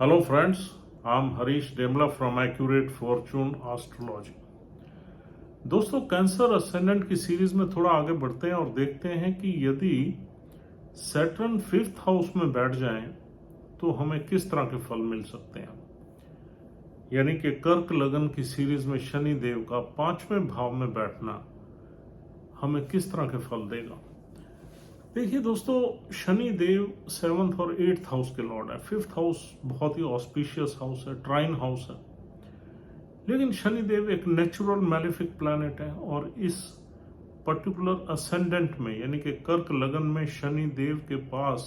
Hello friends, I'm Harish Demla from Accurate Fortune Astrology। दोस्तों, cancer ascendant की series में थोड़ा आगे बढ़ते हैं और देखते हैं कि यदि सैटर्न 5th हाउस में बैठ जाएं तो हमें किस तरह के फल मिल सकते हैं। यानी कि कर्क लगन की सीरीज में शनि देव का 5वें भाव में बैठना हमें किस तरह के फल देगा। देखिए दोस्तों, शनि देव 7th और 8th हाउस के लॉर्ड है। 5th हाउस बहुत ही ऑस्पिशियस हाउस है, ट्राइन हाउस है, लेकिन शनि देव एक नेचुरल मैलेफिक प्लैनेट है और इस पर्टिकुलर असेंडेंट में यानी कि कर्क लगन में शनि देव के पास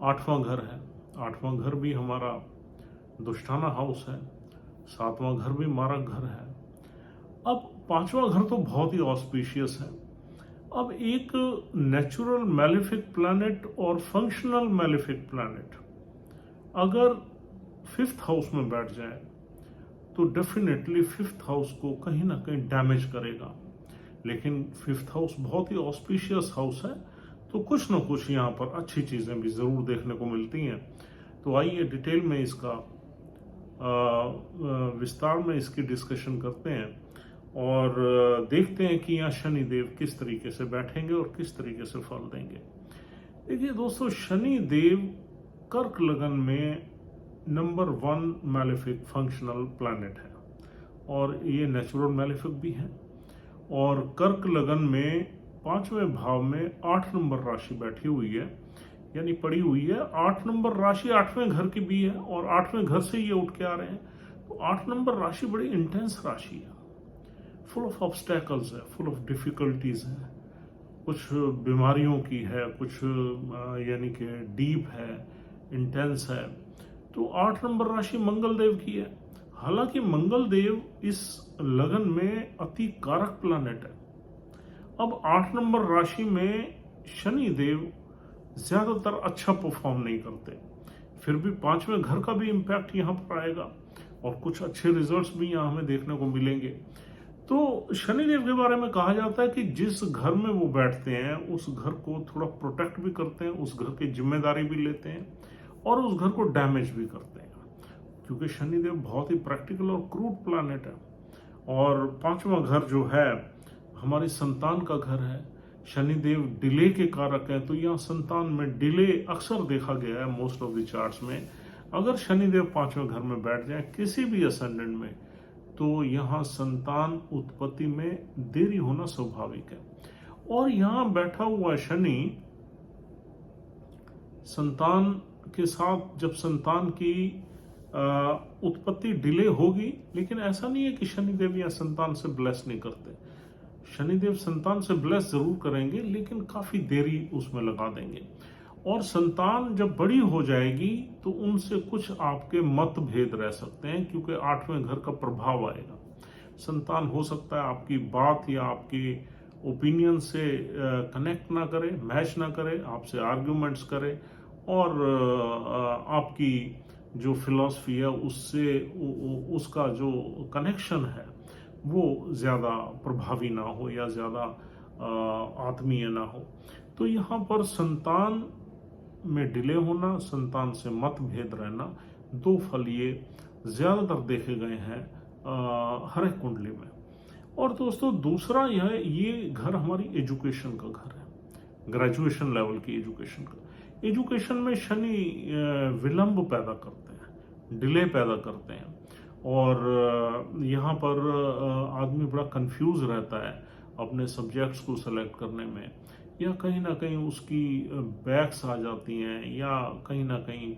8वां घर है। 8वां घर भी हमारा दुष्टाना हाउस है, 7वां घर भी मारक घर है। अब 5वां घर तो बहुत ही ऑस्पिशियस है। अब एक नेचुरल मैलेफिक प्लैनेट और फंक्शनल मैलेफिक प्लैनेट अगर 5th हाउस में बैठ जाए तो डेफिनेटली 5th हाउस को कहीं ना कहीं डैमेज करेगा। लेकिन 5th हाउस बहुत ही ऑस्पिशियस हाउस है, तो कुछ ना कुछ यहाँ पर अच्छी चीजें भी जरूर देखने को मिलती हैं। तो आइए डिटेल में इसका विस्तार में इसकी डिस्कशन करते हैं और देखते हैं कि यहाँ शनि देव किस तरीके से बैठेंगे और किस तरीके से फल देंगे। देखिए दोस्तों, शनि देव कर्क लगन में नंबर 1 मैलेफिक फंक्शनल प्लैनेट है और ये नेचुरल मैलेफिक भी है। और कर्क लगन में 5वें भाव में 8 नंबर राशि बैठी हुई है, यानी पड़ी हुई है। 8 नंबर राशि 8वें घर की भी है और 8वें घर से ये उठ के आ रहे हैं। तो 8 नंबर राशि बड़ी इंटेंस राशि है, फुल ऑफ ऑब्स्टेकल्स है, फुल ऑफ डिफिकल्टीज है, कुछ बीमारियों की है, कुछ यानी कि डीप है, इंटेंस है। तो 8 नंबर राशि मंगल देव की है। हालांकि मंगल देव इस लगन में अति कारक प्लैनेट है। अब 8 नंबर राशि में शनि देव ज्यादातर अच्छा परफॉर्म नहीं करते, फिर भी 5वें घर का भी इंपैक्ट यहाँ पर आएगा और कुछ अच्छे रिजल्ट्स भी यहाँ हमें देखने को मिलेंगे। तो शनिदेव के बारे में कहा जाता है कि जिस घर में वो बैठते हैं उस घर को थोड़ा प्रोटेक्ट भी करते हैं, उस घर की जिम्मेदारी भी लेते हैं और उस घर को डैमेज भी करते हैं, क्योंकि शनिदेव बहुत ही प्रैक्टिकल और क्रूड प्लैनेट है। और 5वां घर जो है हमारी संतान का घर है। शनिदेव डिले के कारक है, तो यहाँ संतान में डिले अक्सर देखा गया है मोस्ट ऑफ द चार्ट्स में। अगर शनिदेव 5वें घर में बैठ जाए किसी भी असेंडेंट में, तो यहाँ संतान उत्पत्ति में देरी होना स्वाभाविक है। और यहाँ बैठा हुआ शनि संतान के साथ, जब संतान की उत्पत्ति डिले होगी, लेकिन ऐसा नहीं है कि शनिदेव यहाँ संतान से ब्लेस नहीं करते। शनिदेव संतान से ब्लेस जरूर करेंगे, लेकिन काफी देरी उसमें लगा देंगे। और संतान जब बड़ी हो जाएगी तो उनसे कुछ आपके मतभेद रह सकते हैं, क्योंकि 8वें घर का प्रभाव आएगा। संतान हो सकता है आपकी बात या आपकी ओपिनियन से कनेक्ट ना करे, मैच ना करे, आपसे आर्ग्यूमेंट्स करे और आपकी जो फिलॉसफी है उससे उसका जो कनेक्शन है वो ज्यादा प्रभावी ना हो या ज्यादा आत्मीय ना हो। तो यहाँ पर संतान में डिले होना, संतान से मतभेद रहना, 2 फल ये ज्यादातर देखे गए हैं हर एक कुंडली में। और दोस्तों दूसरा ये घर हमारी एजुकेशन का घर है, ग्रेजुएशन लेवल की एजुकेशन का। एजुकेशन में शनि विलंब पैदा करते हैं, डिले पैदा करते हैं और यहाँ पर आदमी बड़ा कंफ्यूज रहता है अपने सब्जेक्ट्स को सेलेक्ट करने में, या कहीं ना कहीं उसकी बैक्स आ जाती हैं, या कहीं ना कहीं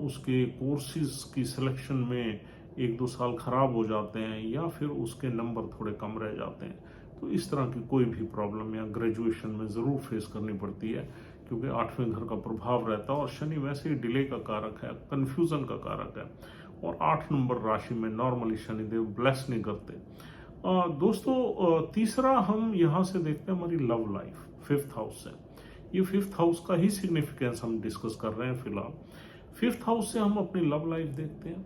उसके कोर्सेज की सिलेक्शन में 1-2 साल खराब हो जाते हैं, या फिर उसके नंबर थोड़े कम रह जाते हैं। तो इस तरह की कोई भी प्रॉब्लम या ग्रेजुएशन में जरूर फेस करनी पड़ती है, क्योंकि 8वें घर का प्रभाव रहता है और शनि वैसे ही डिले का कारक है, कंफ्यूजन का कारक है। और 8 नंबर राशि में नॉर्मली शनिदेव ब्लेस नहीं करते। दोस्तों तीसरा हम यहाँ से देखते हैं हमारी लव लाइफ 5th हाउस से। ये 5th हाउस का ही सिग्निफिकेंस हम डिस्कस कर रहे हैं फिलहाल। 5th हाउस से हम अपनी लव लाइफ देखते हैं।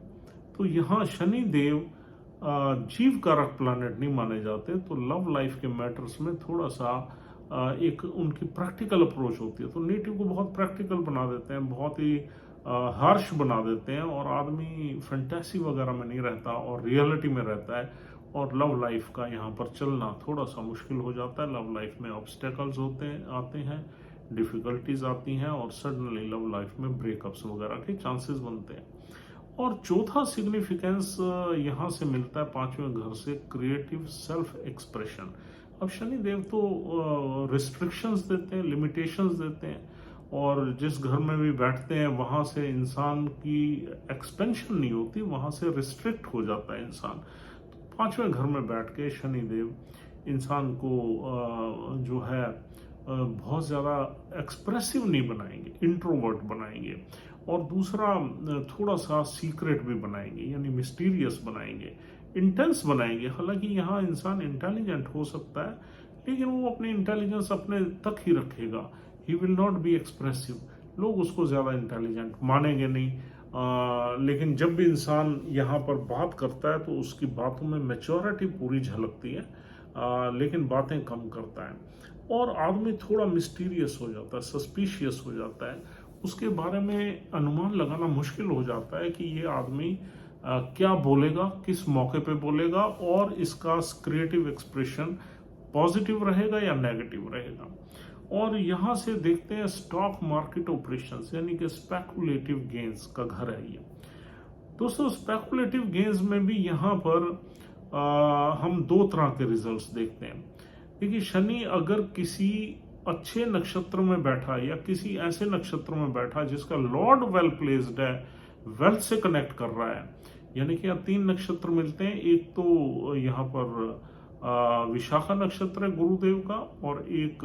तो यहाँ शनि देव जीव कारक प्लैनेट नहीं माने जाते, तो लव लाइफ के मैटर्स में थोड़ा सा एक उनकी प्रैक्टिकल अप्रोच होती है। तो नेटिव को बहुत प्रैक्टिकल बना देते हैं, बहुत ही हार्श बना देते हैं और आदमी फैंटेसी वगैरह में नहीं रहता और रियलिटी में रहता है, और लव लाइफ का यहाँ पर चलना थोड़ा सा मुश्किल हो जाता है। लव लाइफ में ऑब्स्टेकल्स आते हैं, डिफिकल्टीज आती हैं, और सडनली लव लाइफ में ब्रेकअप्स वगैरह के चांसेस बनते हैं। और चौथा सिग्निफिकेंस यहाँ से मिलता है 5वें घर से, क्रिएटिव सेल्फ एक्सप्रेशन। अब शनि देव तो रिस्ट्रिक्शंस देते हैं, लिमिटेशंस देते हैं, और जिस घर में भी बैठते हैं वहां से इंसान की एक्सपेंशन नहीं होती, वहां से रिस्ट्रिक्ट हो जाता है इंसान। तो 5वें घर में बैठ के शनि देव इंसान को जो है बहुत ज़्यादा एक्सप्रेसिव नहीं बनाएंगे, इंट्रोवर्ट बनाएंगे, और दूसरा थोड़ा सा सीक्रेट भी बनाएंगे, यानी मिस्टीरियस बनाएंगे, इंटेंस बनाएंगे। हालांकि यहाँ इंसान इंटेलिजेंट हो सकता है, लेकिन वो अपनी इंटेलिजेंस अपने तक ही रखेगा। He will not be expressive, लोग उसको ज़्यादा इंटेलिजेंट मानेंगे नहीं। लेकिन जब भी इंसान यहाँ पर बात करता है तो उसकी बातों में मैच्योरिटी पूरी झलकती है, लेकिन बातें कम करता है, और आदमी थोड़ा मिस्टीरियस हो जाता है, सस्पिशियस हो जाता है। उसके बारे में अनुमान लगाना मुश्किल हो जाता है कि ये आदमी क्या बोलेगा, किस मौके पे बोलेगा, और इसका क्रिएटिव एक्सप्रेशन पॉजिटिव रहेगा या नेगेटिव रहेगा। और यहाँ से देखते हैं स्टॉक मार्केट ऑपरेशंस, यानी कि स्पेकुलेटिव गेन्स का घर है ये। दोस्तों, स्पेकुलेटिव गेन्स में भी यहाँ पर हम दो तरह के रिजल्ट्स देखते हैं। देखिए, शनि अगर किसी अच्छे नक्षत्र में बैठा या किसी ऐसे नक्षत्र में बैठा जिसका लॉर्ड वेल प्लेस्ड है, वेल्थ से कनेक्ट कर रहा है, यानी कि यहाँ 3 नक्षत्र मिलते हैं। एक तो यहाँ पर विशाखा नक्षत्र है गुरुदेव का, और एक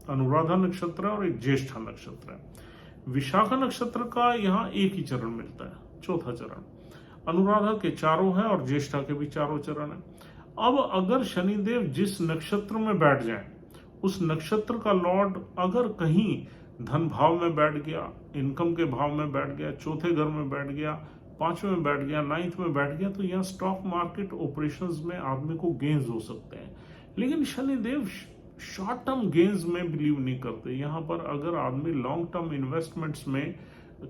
अनुराधा नक्षत्र है, और एक ज्येष्ठा नक्षत्र है। विशाखा नक्षत्र का यहाँ एक ही चरण मिलता है, चौथा चरण। अनुराधा के 4 है और ज्येष्ठा के भी 4 चरण है। अब अगर शनिदेव जिस नक्षत्र में बैठ जाए, उस नक्षत्र का लॉर्ड अगर कहीं धन भाव में बैठ गया, इनकम के भाव में बैठ गया, चौथे घर में बैठ गया, 5वें में बैठ गया, 9th में बैठ गया, तो यहाँ स्टॉक मार्केट ऑपरेशंस में आदमी को गेन्स हो सकते हैं। लेकिन शनिदेव शॉर्ट टर्म गेन्स में बिलीव नहीं करते। यहाँ पर अगर आदमी लॉन्ग टर्म इन्वेस्टमेंट्स में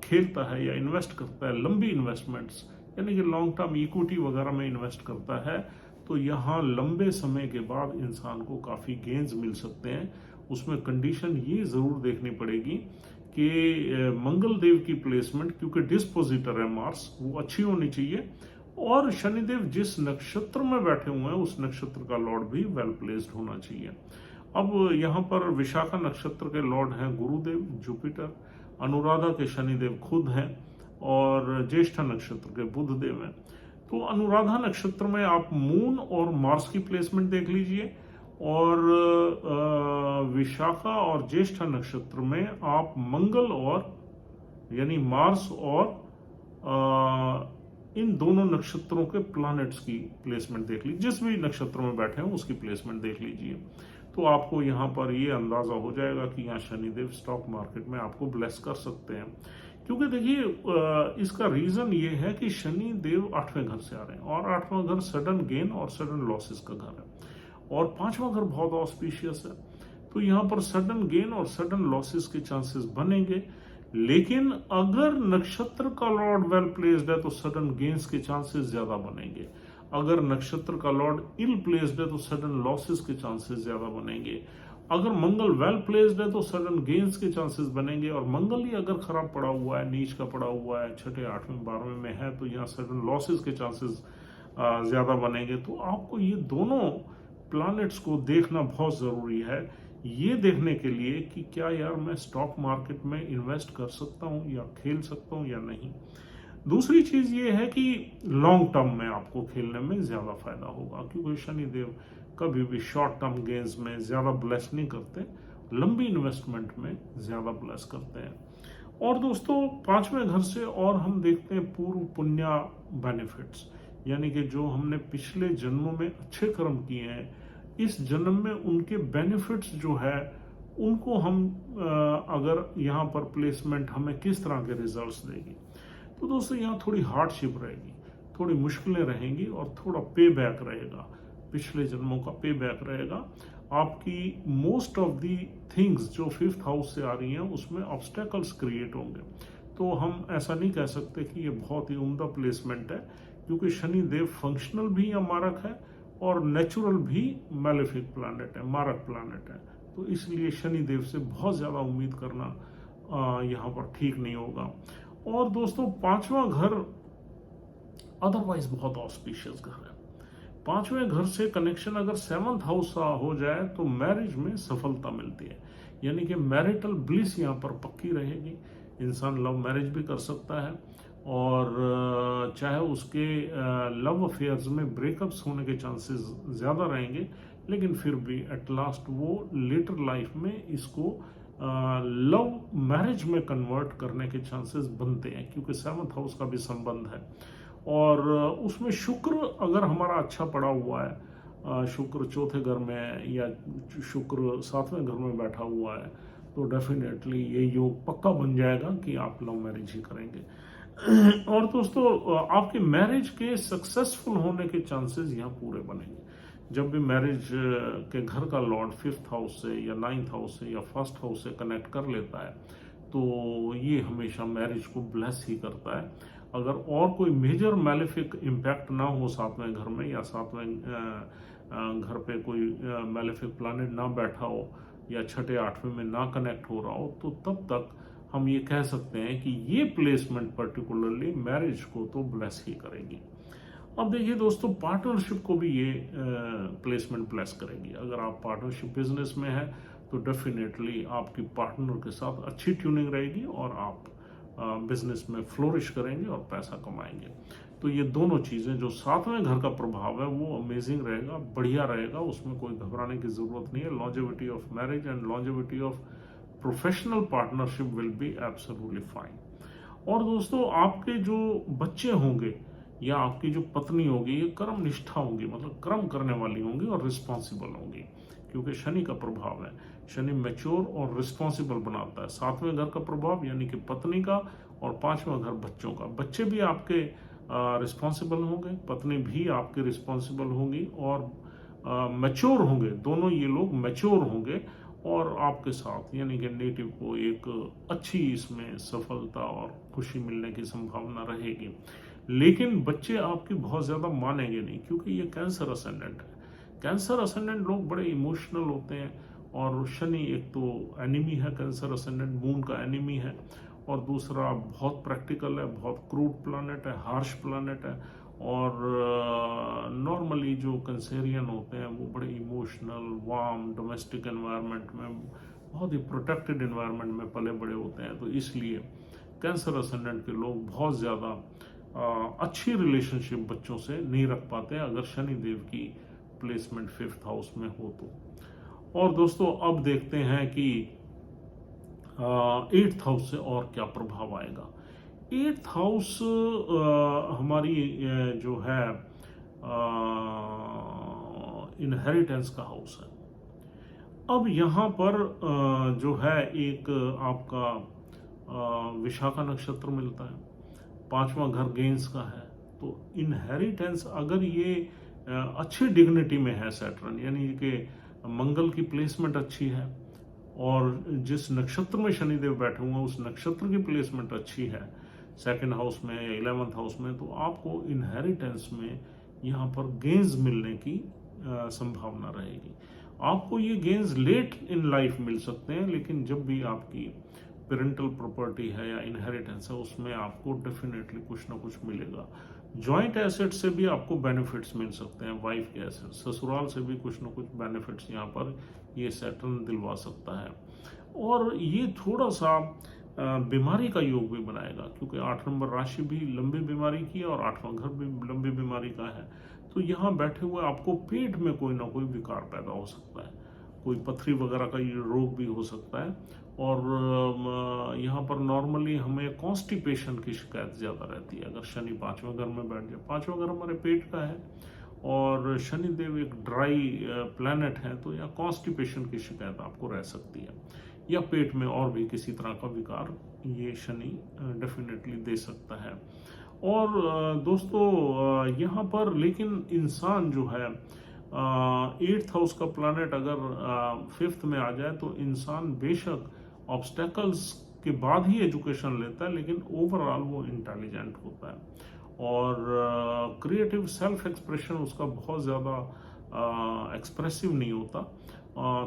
खेलता है या इन्वेस्ट करता है, लंबी इन्वेस्टमेंट्स यानी कि लॉन्ग टर्म इक्विटी वगैरह में इन्वेस्ट करता है, तो यहाँ लंबे समय के बाद इंसान को काफ़ी गेन्स मिल सकते हैं। उसमें कंडीशन ये ज़रूर देखनी पड़ेगी कि मंगल देव की प्लेसमेंट, क्योंकि डिस्पोजिटर है मार्स, वो अच्छी होनी चाहिए, और शनिदेव जिस नक्षत्र में बैठे हुए हैं उस नक्षत्र का लॉर्ड भी वेल प्लेस्ड होना चाहिए। अब यहाँ पर विशाखा नक्षत्र के लॉर्ड हैं गुरुदेव, जुपिटर, अनुराधा के शनिदेव खुद हैं, और ज्येष्ठा नक्षत्र के बुध देव हैं। तो अनुराधा नक्षत्र में आप मून और मार्स की प्लेसमेंट देख लीजिए, और विशाखा और ज्येष्ठा नक्षत्र में आप मंगल और यानी मार्स और इन दोनों नक्षत्रों के प्लैनेट्स की प्लेसमेंट देख लीजिए। जिस भी नक्षत्र में बैठे हैं उसकी प्लेसमेंट देख लीजिए, तो आपको यहाँ पर ये अंदाजा हो जाएगा कि यहाँ शनिदेव स्टॉक मार्केट में आपको ब्लेस कर सकते हैं। क्योंकि देखिए, इसका रीजन ये है कि शनि देव 8वें घर से आ रहे हैं, और 8वां घर सडन गेन और सडन लॉसेस का घर है, और 5वां घर बहुत ऑस्पिशियस है। तो यहाँ पर सडन गेन और सडन लॉसेस के चांसेस बनेंगे। लेकिन अगर नक्षत्र का लॉर्ड वेल प्लेस्ड है तो सडन गेन्स के चांसेस ज्यादा बनेंगे। अगर नक्षत्र का लॉर्ड इल प्लेस्ड है तो सडन लॉसेस के चांसेस ज्यादा बनेंगे। अगर मंगल वेल प्लेस्ड है तो सडन गेन्स के चांसेस बनेंगे, और मंगल ही अगर खराब पड़ा हुआ है, नीच का पड़ा हुआ है, 6ठे 8वें 12वें में है, तो यहाँ सडन लॉसेस के चांसेस ज्यादा बनेंगे। तो आपको ये दोनों प्लैनेट्स को देखना बहुत जरूरी है, ये देखने के लिए कि क्या यार मैं स्टॉक मार्केट में इन्वेस्ट कर सकता हूँ या खेल सकता हूँ या नहीं। दूसरी चीज ये है कि लॉन्ग टर्म में आपको खेलने में ज्यादा फायदा होगा, क्योंकि शनिदेव कभी भी शॉर्ट टर्म गेन्स में ज्यादा ब्लेस नहीं करते, लंबी इन्वेस्टमेंट में ज्यादा ब्लेस करते हैं। और दोस्तों, 5वें घर से और हम देखते हैं पूर्व पुण्य बेनिफिट्स, यानी कि जो हमने पिछले जन्मों में अच्छे कर्म किए हैं, इस जन्म में उनके बेनिफिट्स जो है उनको हम अगर यहाँ पर प्लेसमेंट हमें किस तरह के रिजल्ट्स देगी, तो दोस्तों यहाँ थोड़ी हार्डशिप रहेगी, थोड़ी मुश्किलें रहेंगी, और थोड़ा पे बैक रहेगा, पिछले जन्मों का पे बैक रहेगा। आपकी मोस्ट ऑफ दी थिंग्स जो 5th हाउस से आ रही हैं उसमें ऑब्स्टेकल्स क्रिएट होंगे, तो हम ऐसा नहीं कह सकते कि ये बहुत ही उम्दा प्लेसमेंट है, क्योंकि शनि देव फंक्शनल भी या मारक है और नेचुरल भी मैलेफिक प्लैनेट है, मारक प्लैनेट है। तो इसलिए शनि देव से बहुत ज़्यादा उम्मीद करना यहाँ पर ठीक नहीं होगा। और दोस्तों, पांचवा घर अदरवाइज बहुत ऑस्पिशियस घर है। पांचवें घर से कनेक्शन अगर 7th हाउस हो जाए तो मैरिज में सफलता मिलती है, यानी कि मैरिटल ब्लिस यहाँ पर पक्की रहेगी। इंसान लव मैरिज भी कर सकता है, और चाहे उसके लव अफेयर्स में ब्रेकअप्स होने के चांसेस ज़्यादा रहेंगे, लेकिन फिर भी एट लास्ट वो लेटर लाइफ में इसको लव मैरिज में कन्वर्ट करने के चांसेस बनते हैं, क्योंकि 7th हाउस का भी संबंध है। और उसमें शुक्र अगर हमारा अच्छा पड़ा हुआ है, शुक्र चौथे घर में या शुक्र 7वें घर में बैठा हुआ है, तो डेफिनेटली ये योग पक्का बन जाएगा कि आप लव मैरिज ही करेंगे। और दोस्तों, आपके मैरिज के सक्सेसफुल होने के चांसेस यहाँ पूरे बनेंगे। जब भी मैरिज के घर का लॉर्ड 5th हाउस से या 9th हाउस से या 1st हाउस से कनेक्ट कर लेता है, तो ये हमेशा मैरिज को ब्लेस ही करता है। अगर और कोई मेजर मैलेफिक इम्पैक्ट ना हो 7वें घर में, या 7वें घर पे कोई मैलेफिक प्लैनेट ना बैठा हो, या 6ठे 8वें में ना कनेक्ट हो रहा हो, तो तब तक हम ये कह सकते हैं कि ये प्लेसमेंट पर्टिकुलरली मैरिज को तो ब्लेस ही करेगी। अब देखिए दोस्तों, पार्टनरशिप को भी ये प्लेसमेंट ब्लेस करेगी। अगर आप पार्टनरशिप बिजनेस में है तो डेफिनेटली आपकी पार्टनर के साथ अच्छी ट्यूनिंग रहेगी और आप बिजनेस में फ्लोरिश करेंगे और पैसा कमाएंगे। तो ये दोनों चीज़ें, जो 7वें घर का प्रभाव है वो अमेजिंग रहेगा, बढ़िया रहेगा, उसमें कोई घबराने की ज़रूरत नहीं है। Longevity of marriage and longevity of professional partnership will be absolutely fine. और दोस्तों, आपके जो बच्चे होंगे या आपकी जो पत्नी होगी, ये कर्म निष्ठा होंगी, मतलब कर्म करने वाली होंगी और रिस्पॉन्सिबल होंगी, क्योंकि शनि का प्रभाव है। शनि मैच्योर और रिस्पॉन्सिबल बनाता है। 7वें घर का प्रभाव यानी कि पत्नी का, और 5वां घर बच्चों का। बच्चे भी आपके रिस्पॉन्सिबल होंगे, पत्नी भी आपकी रिस्पॉन्सिबल होंगी और मैच्योर होंगे। दोनों ये लोग मैच्योर होंगे और आपके साथ, यानी कि नेटिव को एक अच्छी इसमें सफलता और खुशी मिलने की संभावना रहेगी। लेकिन बच्चे आपकी बहुत ज़्यादा मानेंगे नहीं, क्योंकि ये कैंसर असेंडेंट है। कैंसर असेंडेंट लोग बड़े इमोशनल होते हैं, और शनि एक तो एनिमी है, कैंसर असेंडेंट मून का एनिमी है, और दूसरा बहुत प्रैक्टिकल है, बहुत क्रूड प्लैनेट है, हार्श प्लैनेट है। और नॉर्मली जो कैंसेरियन होते हैं वो बड़े इमोशनल, वार्म, डोमेस्टिक एनवायरनमेंट में, बहुत ही प्रोटेक्टेड एनवायरनमेंट में पले बड़े होते हैं। तो इसलिए कैंसर असेंडेंट के लोग बहुत ज़्यादा अच्छी रिलेशनशिप बच्चों से नहीं रख पाते अगर शनि देव की प्लेसमेंट 5th हाउस में हो तो। और दोस्तों, अब देखते हैं कि 8th हाउस से और क्या प्रभाव आएगा। 8th हाउस हमारी जो है इनहेरिटेंस का हाउस है। अब यहाँ पर जो है एक आपका विशाखा नक्षत्र मिलता है, 5वां घर गेंस का है। तो इनहेरिटेंस, अगर ये अच्छी डिग्निटी में है सैटर्न, यानी कि मंगल की प्लेसमेंट अच्छी है, और जिस नक्षत्र में शनिदेव बैठे हुए हैं उस नक्षत्र की प्लेसमेंट अच्छी है 2nd हाउस में या 11th हाउस में, तो आपको इनहेरिटेंस में यहाँ पर गेन्स मिलने की संभावना रहेगी। आपको ये गेन्स लेट इन लाइफ मिल सकते हैं, लेकिन जब भी आपकी पेरेंटल प्रॉपर्टी है या इनहेरिटेंस है, उसमें आपको डेफिनेटली कुछ ना कुछ मिलेगा। जॉइंट एसेट से भी आपको बेनिफिट्स मिल सकते हैं, वाइफ के एसेट, ससुराल से भी कुछ ना कुछ बेनिफिट्स यहाँ पर ये सैटर्न दिलवा सकता है। और ये थोड़ा सा बीमारी का योग भी बनाएगा, क्योंकि 8 नंबर राशि भी लंबी बीमारी की है और 8वां घर भी लंबी बीमारी का है। तो यहाँ बैठे हुए आपको पेट में कोई ना कोई विकार पैदा हो सकता है, कोई पथरी वगैरह का ये रोग भी हो सकता है। और यहाँ पर नॉर्मली हमें कॉन्स्टिपेशन की शिकायत ज़्यादा रहती है अगर शनि 5वें घर में बैठ जाए। 5वां घर हमारे पेट का है और शनिदेव एक ड्राई प्लैनेट है, तो यहाँ कॉन्स्टिपेशन की शिकायत आपको रह सकती है, या पेट में और भी किसी तरह का विकार ये शनि डेफिनेटली दे सकता है। और दोस्तों, यहाँ पर लेकिन इंसान जो है 8th हाउस का प्लैनेट अगर 5th में आ जाए तो इंसान बेशक ऑब्स्टेकल्स के बाद ही एजुकेशन लेता है, लेकिन ओवरऑल वो इंटेलिजेंट होता है। और क्रिएटिव सेल्फ एक्सप्रेशन उसका बहुत ज़्यादा एक्सप्रेसिव नहीं होता,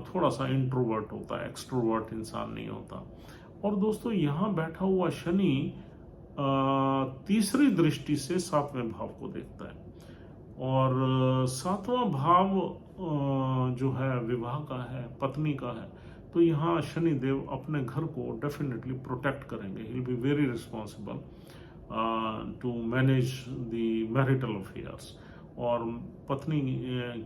थोड़ा सा इंट्रोवर्ट होता है, एक्सट्रोवर्ट इंसान नहीं होता। और दोस्तों यहाँ बैठा हुआ शनि तीसरी दृष्टि से सातवें भाव को देखता है, और सातवां भाव जो है विवाह का है, पत्नी का है। तो यहाँ शनि देव अपने घर को डेफिनेटली प्रोटेक्ट करेंगे। He will be very responsible to manage the marital affairs, और पत्नी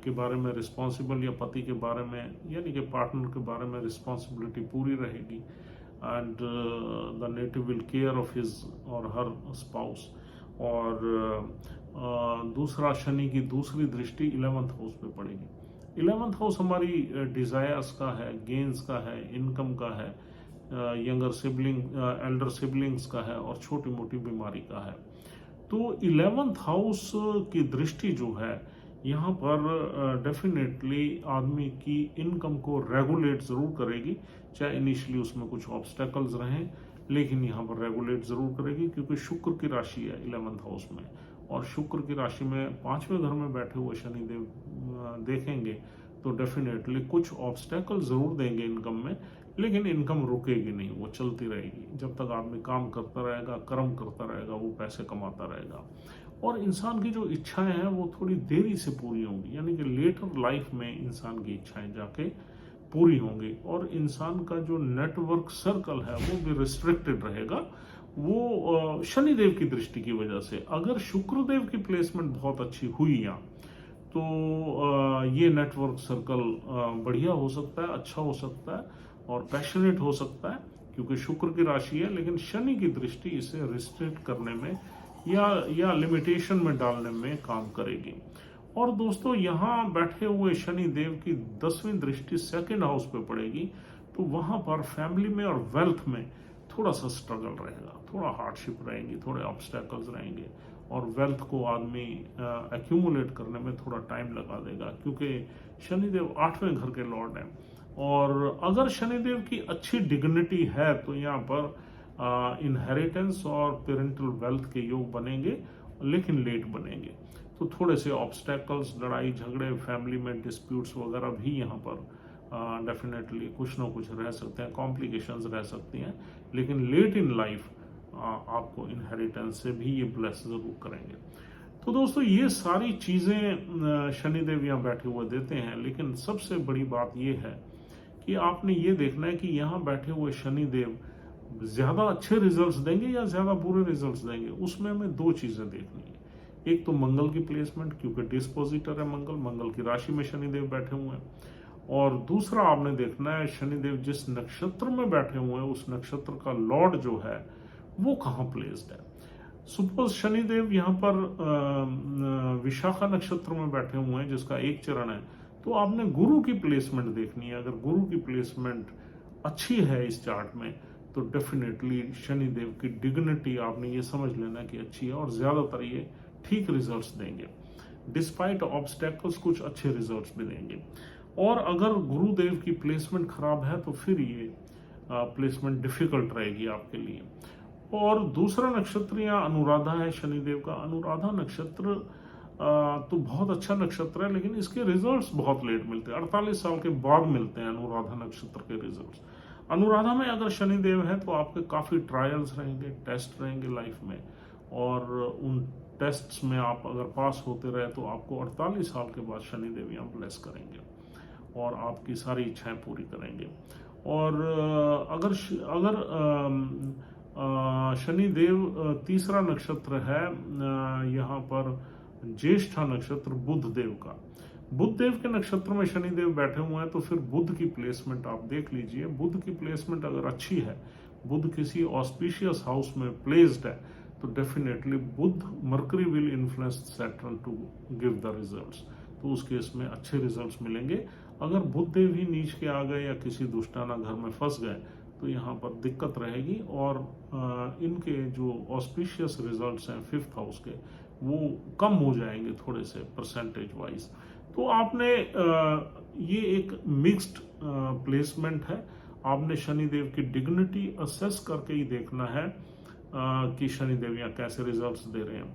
के बारे में रिस्पॉन्सिबल, या पति के बारे में यानी कि पार्टनर के बारे में रिस्पॉन्सिबिलिटी पूरी रहेगी। And the native will care of his और हर स्पाउस। और दूसरा, शनि की दूसरी दृष्टि 11th हाउस पे पड़ेगी। 11th हाउस हमारी डिजायर्स का है, गेन्स का है, इनकम का है, यंगर सिबलिंग, एल्डर सिबलिंग्स का है, और छोटी मोटी बीमारी का है। तो 11th हाउस की दृष्टि जो है यहाँ पर डेफिनेटली आदमी की इनकम को रेगुलेट जरूर करेगी, चाहे इनिशियली उसमें कुछ ऑब्स्टेकल्स रहें, लेकिन यहाँ पर रेगुलेट जरूर करेगी, क्योंकि शुक्र की राशि है 11th हाउस में, और शुक्र की राशि में 5वें घर में बैठे हुए शनिदेव देखेंगे तो डेफिनेटली कुछ ऑब्स्टेकल जरूर देंगे इनकम में, लेकिन इनकम रुकेगी नहीं, वो चलती रहेगी। जब तक आदमी काम करता रहेगा, कर्म करता रहेगा, वो पैसे कमाता रहेगा। और इंसान की जो इच्छाएं हैं वो थोड़ी देरी से पूरी होंगी, यानी कि लेटर लाइफ में इंसान की इच्छाएं जाके पूरी होंगी। और इंसान का जो नेटवर्क सर्कल है वो भी रिस्ट्रिक्टेड रहेगा, वो शनिदेव की दृष्टि की वजह से। अगर शुक्रदेव की प्लेसमेंट बहुत अच्छी हुई यहाँ, तो ये नेटवर्क सर्कल बढ़िया हो सकता है, अच्छा हो सकता है, और पैशनेट हो सकता है, क्योंकि शुक्र की राशि है। लेकिन शनि की दृष्टि इसे रिस्ट्रिक्ट करने में या लिमिटेशन में डालने में काम करेगी। और दोस्तों यहाँ बैठे हुए शनि देव की 10वीं दृष्टि 2nd हाउस पे पड़ेगी, तो वहां पर फैमिली में और वेल्थ में थोड़ा सा स्ट्रगल रहेगा, थोड़ा हार्डशिप रहेंगी, थोड़े ऑब्स्टेकल्स रहेंगे, और वेल्थ को आदमी एक्यूमुलेट करने में थोड़ा टाइम लगा देगा, क्योंकि शनिदेव 8वें घर के लॉर्ड हैं। और अगर शनिदेव की अच्छी डिग्निटी है तो यहाँ पर इनहेरिटेंस और पेरेंटल वेल्थ के योग बनेंगे, लेकिन लेट बनेंगे। तो थोड़े से ऑब्स्टेकल्स, लड़ाई झगड़े, फैमिली में डिस्प्यूट्स वगैरह भी यहाँ पर डेफिनेटली कुछ ना कुछ रह सकते हैं, कॉम्प्लिकेशंस रह सकती हैं, लेकिन लेट इन लाइफ आपको इनहेरिटेंस से भी ये ब्लेस जरूर करेंगे। तो दोस्तों ये सारी चीजें शनिदेव यहाँ बैठे हुए देते हैं, लेकिन सबसे बड़ी बात ये है कि आपने ये देखना है कि यहाँ बैठे हुए शनिदेव ज्यादा अच्छे रिजल्ट्स देंगे या ज्यादा बुरे रिजल्ट्स देंगे। उसमें हमें दो चीजें देखनी है, एक तो मंगल की प्लेसमेंट, क्योंकि डिस्पोजिटर है मंगल की राशि में शनिदेव बैठे हुए हैं, और दूसरा आपने देखना है शनिदेव जिस नक्षत्र में बैठे हुए हैं उस नक्षत्र का लॉर्ड जो है वो कहाँ प्लेस्ड है। सपोज शनिदेव यहाँ पर विशाखा नक्षत्र में बैठे हुए हैं जिसका एक चरण है, तो आपने गुरु की प्लेसमेंट देखनी है। अगर गुरु की प्लेसमेंट अच्छी है इस चार्ट में तो डेफिनेटली शनिदेव की डिग्निटी आपने ये समझ लेना कि अच्छी है, और ज्यादातर ये ठीक रिजल्ट्स देंगे, डिस्पाइट ऑब्स्टेकल्स कुछ अच्छे रिजल्ट्स भी देंगे। और अगर गुरुदेव की प्लेसमेंट खराब है तो फिर ये प्लेसमेंट डिफिकल्ट रहेगी आपके लिए। और दूसरा नक्षत्र यहाँ अनुराधा है शनिदेव का। अनुराधा नक्षत्र तो बहुत अच्छा नक्षत्र है, लेकिन इसके रिजल्ट्स बहुत लेट मिलते हैं, 48 साल के बाद मिलते हैं अनुराधा नक्षत्र के रिजल्ट्स। अनुराधा में अगर शनिदेव है तो आपके काफी ट्रायल्स रहेंगे, टेस्ट रहेंगे लाइफ में, और उन टेस्ट्स में आप अगर पास होते रहे तो आपको 48 साल के बाद शनिदेव यहाँ ब्लेस करेंगे और आपकी सारी इच्छाएं पूरी करेंगे। और अगर शनिदेव तीसरा नक्षत्र है यहाँ पर ज्येष्ठा नक्षत्र बुध देव का। बुध देव के नक्षत्र में शनिदेव बैठे हुए हैं, तो फिर बुध की प्लेसमेंट आप देख लीजिए। बुध की प्लेसमेंट अगर अच्छी है, बुध किसी ऑस्पिशियस हाउस में प्लेस्ड है, तो definitely Budh Mercury will influence Saturn to give the results, तो उस केस में अच्छे रिजल्ट्स मिलेंगे। अगर बुध देव ही नीच के आ गए या किसी दुष्टाना घर में फंस गए तो यहाँ पर दिक्कत रहेगी, और इनके जो ऑस्पिशियस रिजल्ट्स हैं 5th हाउस के वो कम हो जाएंगे थोड़े से परसेंटेज वाइज। तो आपने ये एक मिक्स्ड प्लेसमेंट है। आपने शनिदेव की डिग्निटी असेस करके ही देखना है कि शनिदेव यहाँ कैसे रिजल्ट्स दे रहे हैं।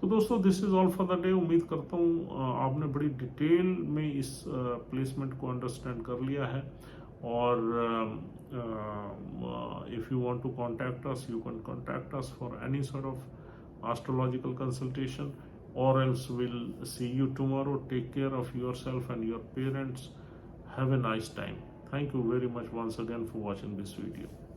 तो दोस्तों this is all for the day. उम्मीद करता हूँ आपने बड़ी डिटेल में इस प्लेसमेंट को अंडरस्टैंड कर लिया है। और if you want to contact us, you can contact us for any sort of astrological consultation, or else we'll see you tomorrow. Take care of yourself and your parents. Have a nice time. Thank you very much once again for watching this video.